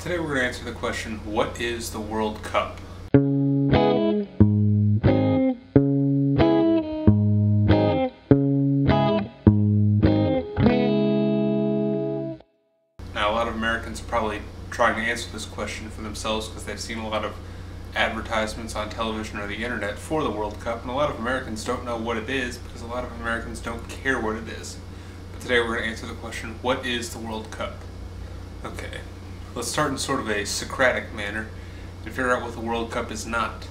Today we're going to answer the question, what is the World Cup? Now, a lot of Americans are probably trying to answer this question for themselves because they've seen a lot of advertisements on television or the internet for the World Cup, and a lot of Americans don't know what it is because a lot of Americans don't care what it is. But today we're going to answer the question, what is the World Cup? Okay, let's start in sort of a Socratic manner and figure out what the World Cup is not.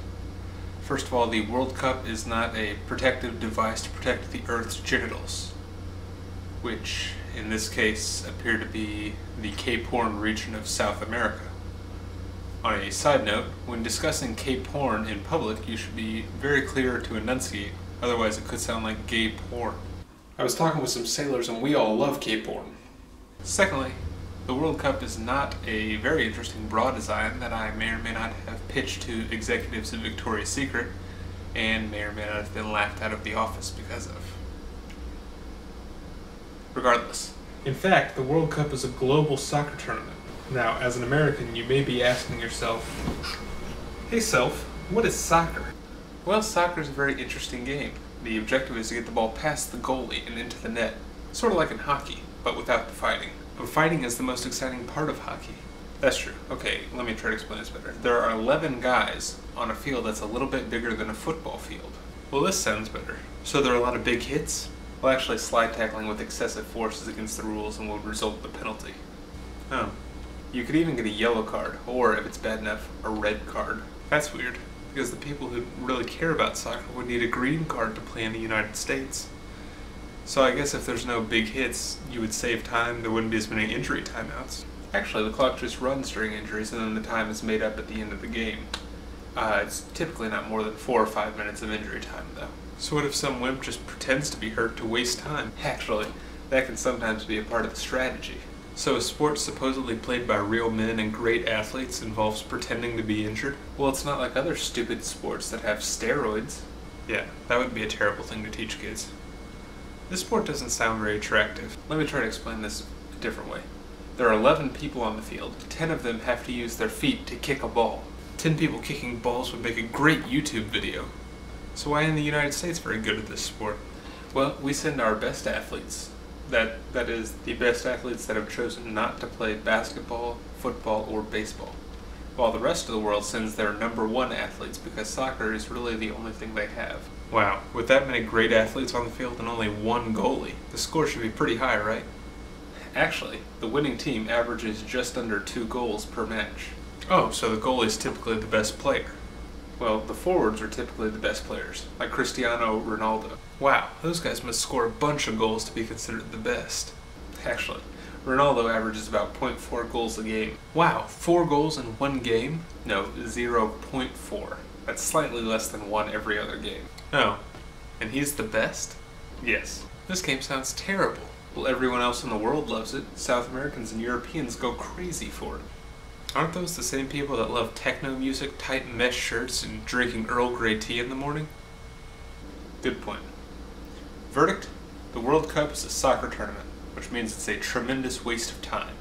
First of all, the World Cup is not a protective device to protect the Earth's genitals, which in this case appear to be the Cape Horn region of South America. On a side note, when discussing Cape Horn in public, you should be very clear to enunciate, otherwise it could sound like gay porn. I was talking with some sailors and we all love Cape Horn. Secondly, the World Cup is not a very interesting bra design that I may or may not have pitched to executives of Victoria's Secret and may or may not have been laughed out of the office because of. Regardless. In fact, the World Cup is a global soccer tournament. Now, as an American, you may be asking yourself, hey self, what is soccer? Well, soccer is a very interesting game. The objective is to get the ball past the goalie and into the net. Sort of like in hockey, but without the fighting. But fighting is the most exciting part of hockey. That's true. Okay, let me try to explain this better. There are 11 guys on a field that's a little bit bigger than a football field. Well, this sounds better. So there are a lot of big hits? Well, actually, slide tackling with excessive force is against the rules and will result in a penalty. Oh. You could even get a yellow card, or if it's bad enough, a red card. That's weird, because the people who really care about soccer would need a green card to play in the United States. So I guess if there's no big hits, you would save time, there wouldn't be as many injury timeouts. Actually, the clock just runs during injuries and then the time is made up at the end of the game. It's typically not more than 4 or 5 minutes of injury time, though. So what if some wimp just pretends to be hurt to waste time? Actually, that can sometimes be a part of the strategy. So a sport supposedly played by real men and great athletes involves pretending to be injured? Well, it's not like other stupid sports that have steroids. Yeah, that would be a terrible thing to teach kids. This sport doesn't sound very attractive. Let me try to explain this a different way. There are 11 people on the field. 10 of them have to use their feet to kick a ball. 10 people kicking balls would make a great YouTube video. So why isn't the United States very good at this sport? Well, we send our best athletes. That is, the best athletes that have chosen not to play basketball, football, or baseball. While the rest of the world sends their #1 athletes because soccer is really the only thing they have. Wow, with that many great athletes on the field and only one goalie, the score should be pretty high, right? Actually, the winning team averages just under 2 goals per match. Oh, so the goalie is typically the best player. Well, the forwards are typically the best players, like Cristiano Ronaldo. Wow, those guys must score a bunch of goals to be considered the best. Actually, Ronaldo averages about 0.4 goals a game. Wow, 4 goals in one game? No, 0.4. That's slightly less than 1 every other game. Oh, and he's the best? Yes. This game sounds terrible. Well, everyone else in the world loves it. South Americans and Europeans go crazy for it. Aren't those the same people that love techno music, tight mesh shirts, and drinking Earl Grey tea in the morning? Good point. Verdict? The World Cup is a soccer tournament, which means it's a tremendous waste of time.